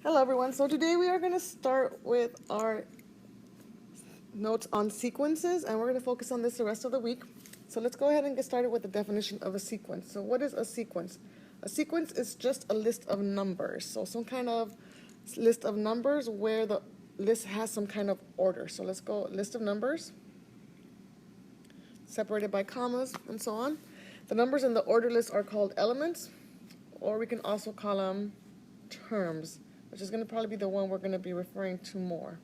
Hello everyone, so today we are going to start with our notes on sequences, and we're going to focus on this the rest of the week. So let's go ahead and get started with the definition of a sequence. So what is a sequence? A sequence is just a list of numbers, so some kind of list of numbers where the list has some kind of order. So let's go list of numbers, separated by commas and so on. The numbers in the order list are called elements, or we can also call them terms, which is going to probably be the one we're going to be referring to more.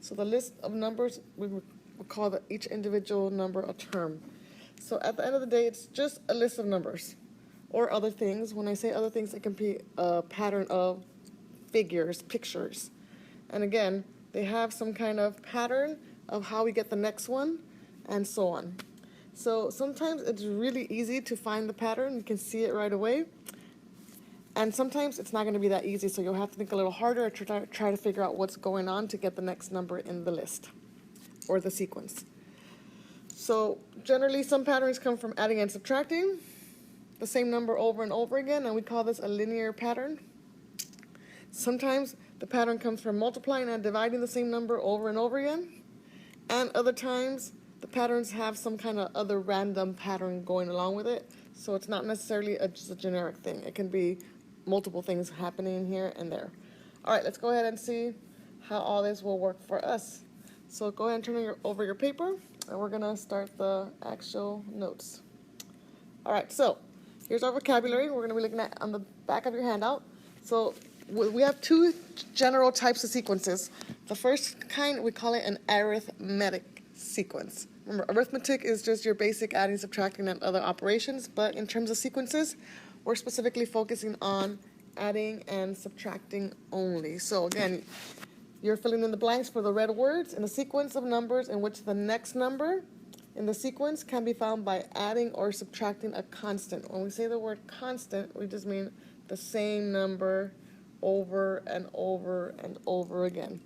So the list of numbers, we would call each individual number a term. So at the end of the day, it's just a list of numbers or other things. When I say other things, it can be a pattern of figures, pictures. And again, they have some kind of pattern of how we get the next one and so on. So sometimes it's really easy to find the pattern. You can see it right away. And sometimes it's not going to be that easy, so you'll have to think a little harder or try to figure out what's going on to get the next number in the list or the sequence. So generally, some patterns come from adding and subtracting the same number over and over again, and we call this a linear pattern. Sometimes the pattern comes from multiplying and dividing the same number over and over again, and other times the patterns have some kind of other random pattern going along with it, so it's not necessarily just a generic thing. It can be multiple things happening here and there. All right, let's go ahead and see how all this will work for us. So go ahead and turn over your paper, and we're going to start the actual notes. All right, so here's our vocabulary. We're going to be looking at on the back of your handout. So we have two general types of sequences. The first kind, we call it an arithmetic sequence. Remember, arithmetic is just your basic adding, subtracting, and other operations, but in terms of sequences, we're specifically focusing on adding and subtracting only. So again, you're filling in the blanks for the red words in a sequence of numbers in which the next number in the sequence can be found by adding or subtracting a constant. When we say the word constant, we just mean the same number over and over and over again.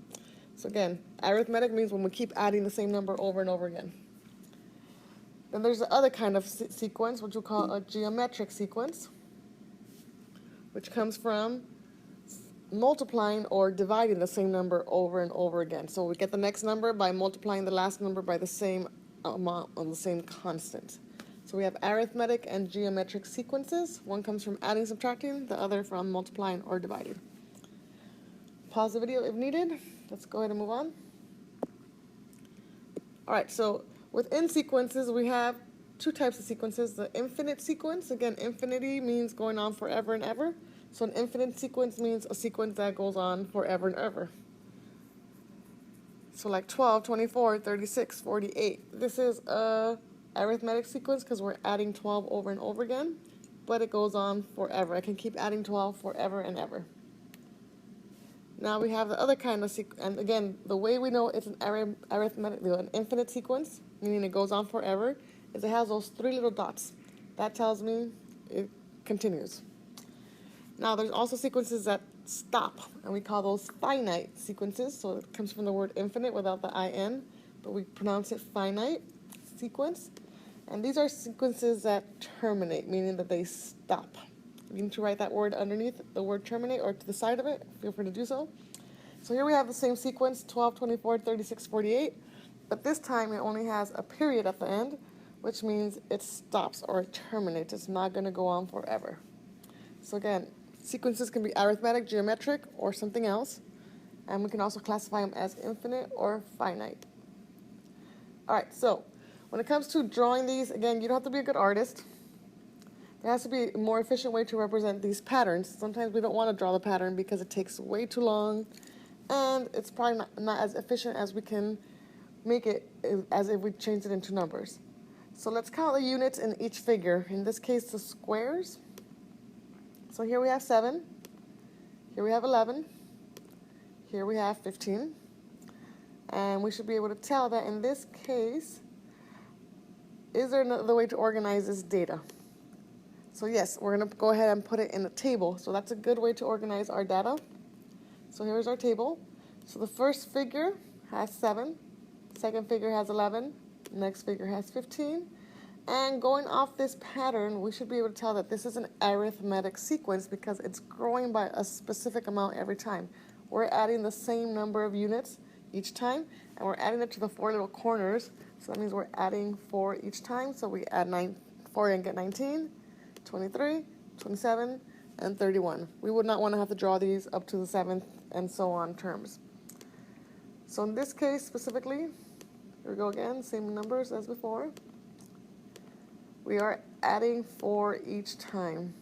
So again, arithmetic means when we keep adding the same number over and over again. Then there's the other kind of sequence, which we'll call a geometric sequence, which comes from multiplying or dividing the same number over and over again. So we get the next number by multiplying the last number by the same amount on the same constant. So we have arithmetic and geometric sequences. One comes from adding, subtracting, the other from multiplying or dividing. Pause the video if needed. Let's go ahead and move on. All right, so within sequences, we have two types of sequences. The infinite sequence, again, infinity means going on forever and ever. So an infinite sequence means a sequence that goes on forever and ever. So like 12, 24, 36, 48. This is a arithmetic sequence because we're adding 12 over and over again, but it goes on forever. I can keep adding 12 forever and ever. Now we have the other kind of sequence, and again, the way we know it's an an infinite sequence, meaning it goes on forever, is it has those three little dots. That tells me it continues. Now there's also sequences that stop, and we call those finite sequences. So it comes from the word infinite without the in, but we pronounce it finite sequence. And these are sequences that terminate, meaning that they stop. You need to write that word underneath the word terminate or to the side of it. Feel free to do so. So here we have the same sequence, 12, 24, 36, 48. But this time it only has a period at the end, which means it stops or it terminates. It's not going to go on forever. So again, sequences can be arithmetic, geometric, or something else. And we can also classify them as infinite or finite. All right, so when it comes to drawing these, again, you don't have to be a good artist. There has to be a more efficient way to represent these patterns. Sometimes we don't want to draw the pattern because it takes way too long, and it's probably not as efficient as we can make it as if we change it into numbers. So let's count the units in each figure. In this case, the squares. So here we have 7, here we have 11, here we have 15, and we should be able to tell that in this case, is there another way to organize this data? So yes, we're going to go ahead and put it in a table. So that's a good way to organize our data. So here's our table. So the first figure has 7, second figure has 11, next figure has 15, And going off this pattern, we should be able to tell that this is an arithmetic sequence because it's growing by a specific amount every time. We're adding the same number of units each time, and we're adding it to the 4 little corners. So that means we're adding 4 each time. So we add 4 and get 19, 23, 27, and 31. We would not want to have to draw these up to the 7th and so on terms. So in this case specifically, here we go again, same numbers as before. We are adding 4 each time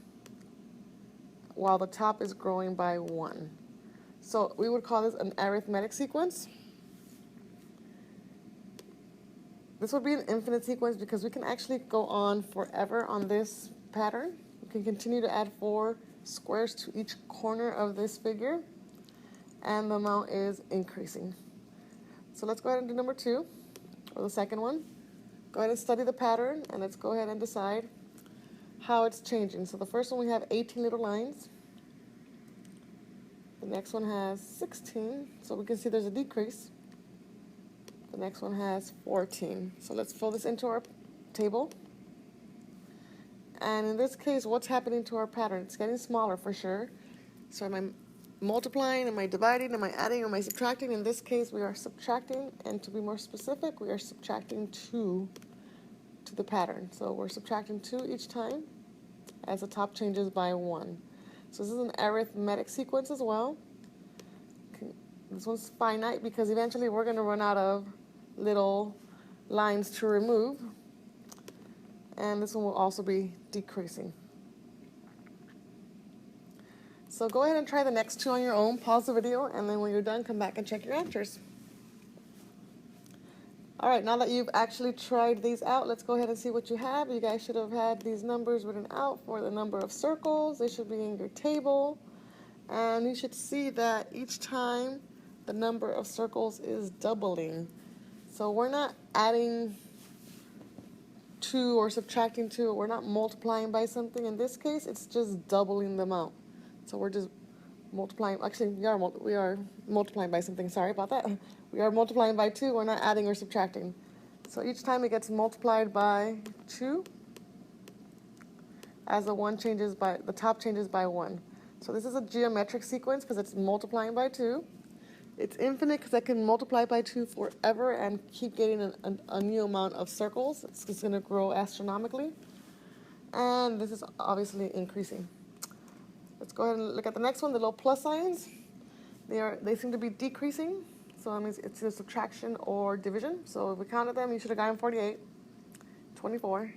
while the top is growing by 1. So we would call this an arithmetic sequence. This would be an infinite sequence because we can actually go on forever on this pattern. We can continue to add 4 squares to each corner of this figure, and the amount is increasing. So let's go ahead and do number 2, or the second one. Go ahead and study the pattern, and let's go ahead and decide how it's changing. So the first one, we have 18 little lines. The next one has 16, so we can see there's a decrease. The next one has 14. So let's fill this into our table. And in this case, what's happening to our pattern? It's getting smaller for sure. So am I multiplying, am I dividing, am I adding, am I subtracting? In this case, we are subtracting, and to be more specific, we are subtracting 2 to the pattern. So we're subtracting 2 each time as the top changes by 1. So this is an arithmetic sequence as well. This one's finite because eventually we're going to run out of little lines to remove. And this one will also be decreasing. So go ahead and try the next 2 on your own. Pause the video, and then when you're done, come back and check your answers. All right, now that you've actually tried these out, let's go ahead and see what you have. You guys should have had these numbers written out for the number of circles. They should be in your table. And you should see that each time the number of circles is doubling. So we're not adding 2 or subtracting 2. We're not multiplying by something. In this case, it's just doubling the amount. So we're just multiplying. Actually, we are multiplying by something. Sorry about that. We are multiplying by 2. We're not adding or subtracting. So each time it gets multiplied by 2, as the top changes by 1. So this is a geometric sequence because it's multiplying by 2. It's infinite because I can multiply by 2 forever and keep getting a new amount of circles. It's just going to grow astronomically. And this is obviously increasing. Let's go ahead and look at the next one, the little plus signs. They seem to be decreasing. So that means it's either subtraction or division. So if we counted them, you should have gotten 48, 24,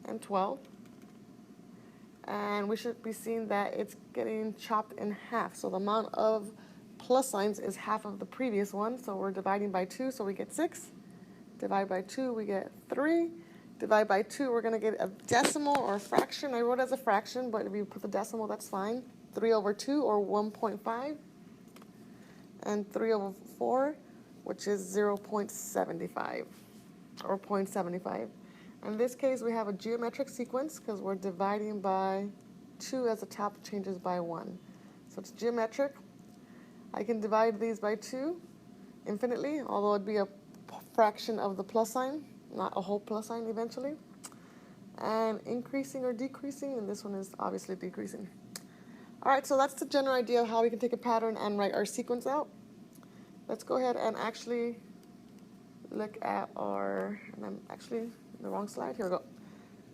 and 12. And we should be seeing that it's getting chopped in half. So the amount of plus signs is half of the previous one. So we're dividing by 2, so we get 6. Divide by 2, we get 3. Divide by 2, we're going to get a decimal or a fraction. I wrote it as a fraction, but if you put the decimal, that's fine. 3 over 2, or 1.5. And 3 over 4, which is 0.75, or 0.75. In this case, we have a geometric sequence because we're dividing by 2 as the top changes by 1. So it's geometric. I can divide these by 2 infinitely, although it'd be a fraction of the plus sign, not a whole plus sign eventually. And increasing or decreasing, and this one is obviously decreasing. All right, so that's the general idea of how we can take a pattern and write our sequence out. Let's go ahead and actually look at and I'm actually in the wrong slide. Here we go.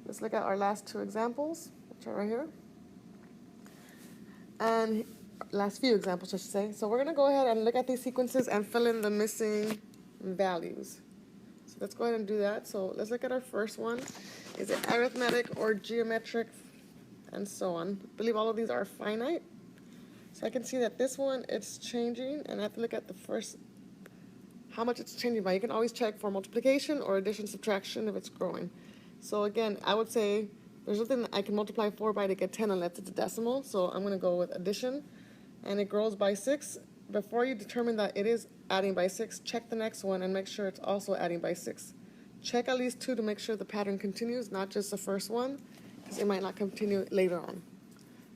Let's look at our last 2 examples, which are right here. And last few examples, I should say. So we're going to go ahead and look at these sequences and fill in the missing values. So let's go ahead and do that. So let's look at our first one. Is it arithmetic or geometric, and so on? I believe all of these are finite. So I can see that this one, it's changing, and I have to look at the first, how much it's changing by. You can always check for multiplication or addition, subtraction if it's growing. So again, I would say there's nothing that I can multiply 4 by to get 10 unless it's a decimal. So I'm going to go with addition, and it grows by 6. Before you determine that it is adding by 6, check the next one and make sure it's also adding by 6. Check at least 2 to make sure the pattern continues, not just the first one, because it might not continue later on.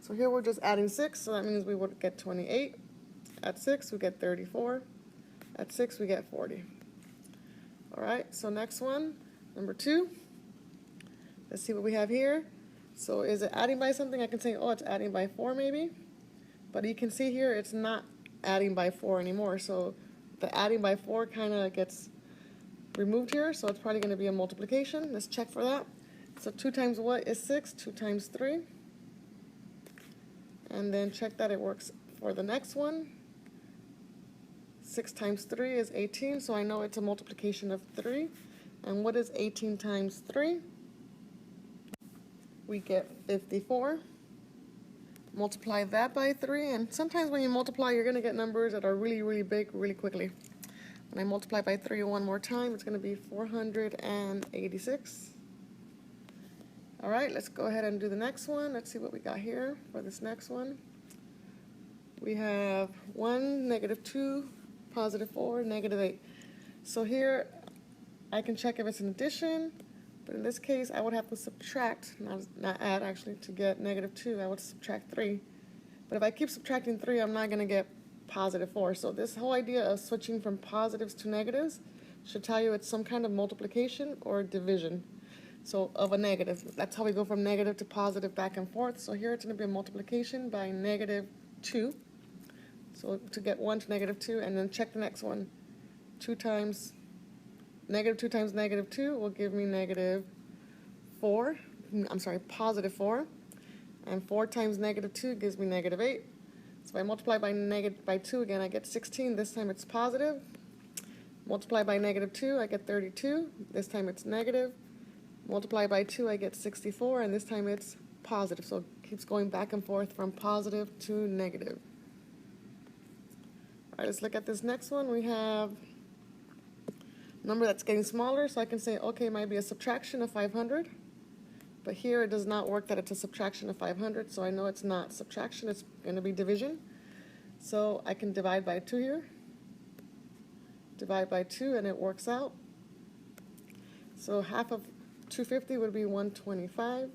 So here we're just adding 6, so that means we would get 28. At 6, we get 34. At 6, we get 40. All right, so next one, number 2. Let's see what we have here. So is it adding by something? I can say, oh, it's adding by 4 maybe. But you can see here it's not adding by 4 anymore. So the adding by 4 kind of gets removed here. So it's probably going to be a multiplication. Let's check for that. So 2 times what is 6? 2 times 3. And then check that it works for the next one. 6 times 3 is 18. So I know it's a multiplication of 3. And what is 18 times 3? We get 54. Multiply that by 3, and sometimes when you multiply, you're going to get numbers that are really, really big really quickly. When I multiply by 3 one more time, it's going to be 486. All right, let's go ahead and do the next one. Let's see what we got here for this next one. We have 1, -2, +4, -8. So here, I can check if it's an addition. But in this case, I would have to subtract, not add actually, to get -2. I would subtract 3. But if I keep subtracting 3, I'm not going to get +4. So this whole idea of switching from positives to negatives should tell you it's some kind of multiplication or division. So of a negative. That's how we go from negative to positive back and forth. So here it's going to be a multiplication by -2. So to get 1 to -2, and then check the next one. 2 times -2 times -2 will give me -4. I'm sorry, +4. And 4 times -2 gives me -8. So if I multiply by 2 again, I get 16. This time it's positive. Multiply by -2, I get 32. This time it's negative. Multiply by 2, I get 64. And this time it's positive. So it keeps going back and forth from positive to negative. All right, let's look at this next one. We have number that's getting smaller, so I can say, okay, it might be a subtraction of 500. But here it does not work that it's a subtraction of 500, so I know it's not subtraction, it's going to be division. So I can divide by 2 here. Divide by 2, and it works out. So half of 250 would be 125.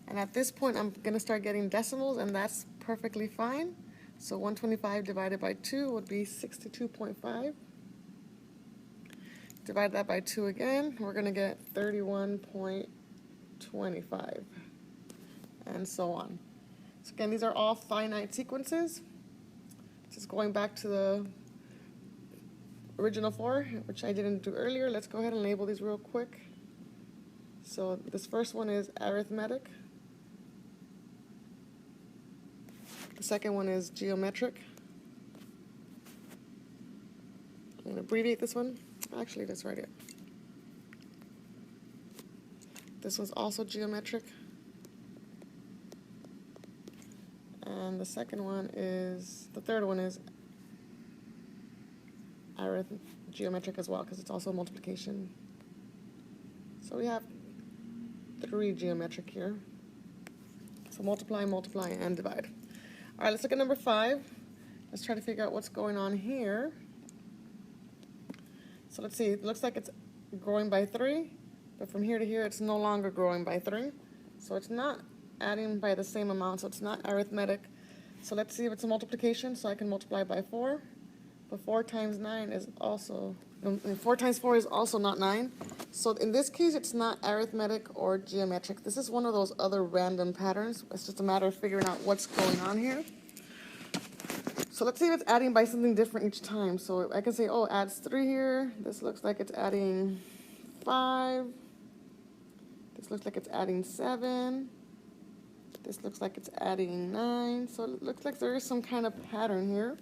And at this point, I'm going to start getting decimals, and that's perfectly fine. So 125 divided by 2 would be 62.5. Divide that by 2 again, we're going to get 31.25, and so on. So again, these are all finite sequences. Just going back to the original 4, which I didn't do earlier. Let's go ahead and label these real quick. So this first one is arithmetic. The second one is geometric. I'm going to abbreviate this one. Actually, that's right here. This one's also geometric. And the third one is geometric as well, because it's also multiplication. So we have 3 geometric here. So multiply, multiply, and divide. All right, let's look at number 5. Let's try to figure out what's going on here. So let's see, it looks like it's growing by 3, but from here to here it's no longer growing by 3. So it's not adding by the same amount, so it's not arithmetic. So let's see if it's a multiplication, so I can multiply by 4. But 4 times 9 is also, 4 times 4 is also not 9. So in this case, it's not arithmetic or geometric. This is one of those other random patterns. It's just a matter of figuring out what's going on here. So let's see if it's adding by something different each time. So I can say, oh, it adds 3 here. This looks like it's adding 5. This looks like it's adding 7. This looks like it's adding 9. So it looks like there is some kind of pattern here.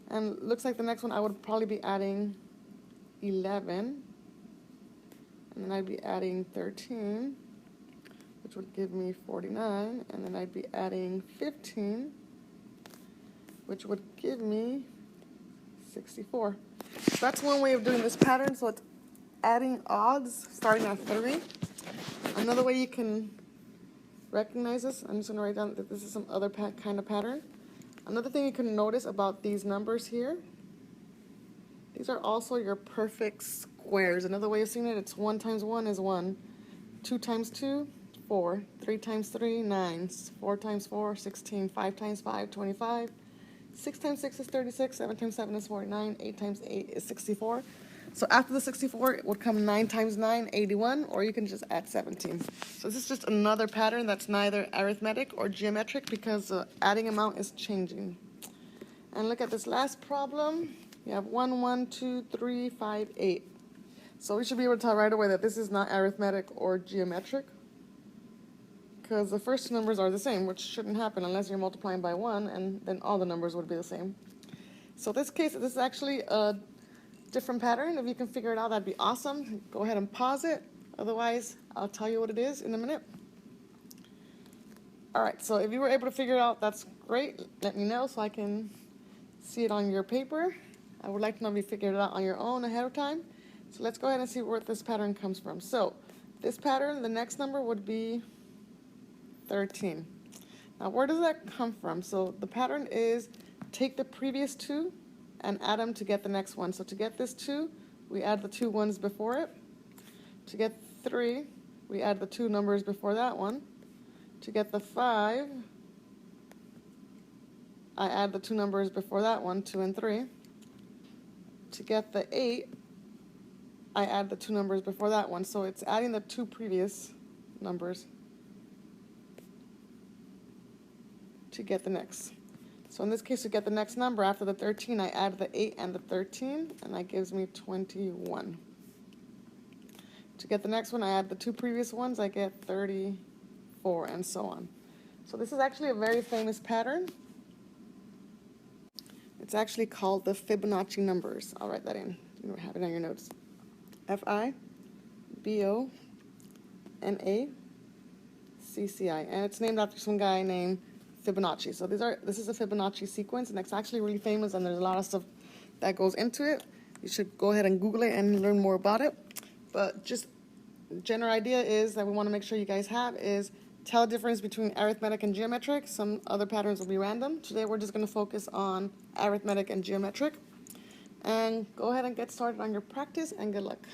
And it looks like the next one I would probably be adding 11. And then I'd be adding 13, which would give me 49. And then I'd be adding 15, which would give me 64. So that's one way of doing this pattern. So it's adding odds starting at 3. Another way you can recognize this, I'm just going to write down that this is some other kind of pattern. Another thing you can notice about these numbers here, these are also your perfect squares. Another way of seeing it, it's 1 times 1 is 1. 2 times 2, 4. 3 times 3, 9. 4 times 4, 16. 5 times 5, 25. 6 times 6 is 36, 7 times 7 is 49, 8 times 8 is 64. So after the 64, it would come 9 times 9, 81, or you can just add 17. So this is just another pattern that's neither arithmetic or geometric because the adding amount is changing. And look at this last problem. You have 1, 1, 2, 3, 5, 8. So we should be able to tell right away that this is not arithmetic or geometric because the first two numbers are the same, which shouldn't happen unless you're multiplying by 1, and then all the numbers would be the same. So in this case, this is actually a different pattern. If you can figure it out, that'd be awesome. Go ahead and pause it. Otherwise, I'll tell you what it is in a minute. All right, so if you were able to figure it out, that's great. Let me know so I can see it on your paper. I would like to know if you figured it out on your own ahead of time. So let's go ahead and see where this pattern comes from. So this pattern, the next number would be 13. Now where does that come from? So the pattern is take the previous two and add them to get the next one. So to get this 2, we add the 2 ones before it. To get 3, we add the 2 numbers before that one. To get the 5, I add the 2 numbers before that one, 2 and 3. To get the 8, I add the 2 numbers before that one. So it's adding the 2 previous numbers to get the next. So in this case, to get the next number after the 13, I add the 8 and the 13, and that gives me 21. To get the next one, I add the 2 previous ones, I get 34, and so on. So this is actually a very famous pattern. It's actually called the Fibonacci numbers. I'll write that in. You have it on your notes. F-I-B-O-N-A-C-C-I. And it's named after some guy named Fibonacci. So this is a Fibonacci sequence, and it's actually really famous, and there's a lot of stuff that goes into it. You should go ahead and Google it and learn more about it. But just the general idea is that we want to make sure you guys have is tell the difference between arithmetic and geometric. Some other patterns will be random. Today we're just going to focus on arithmetic and geometric. And go ahead and get started on your practice, and good luck.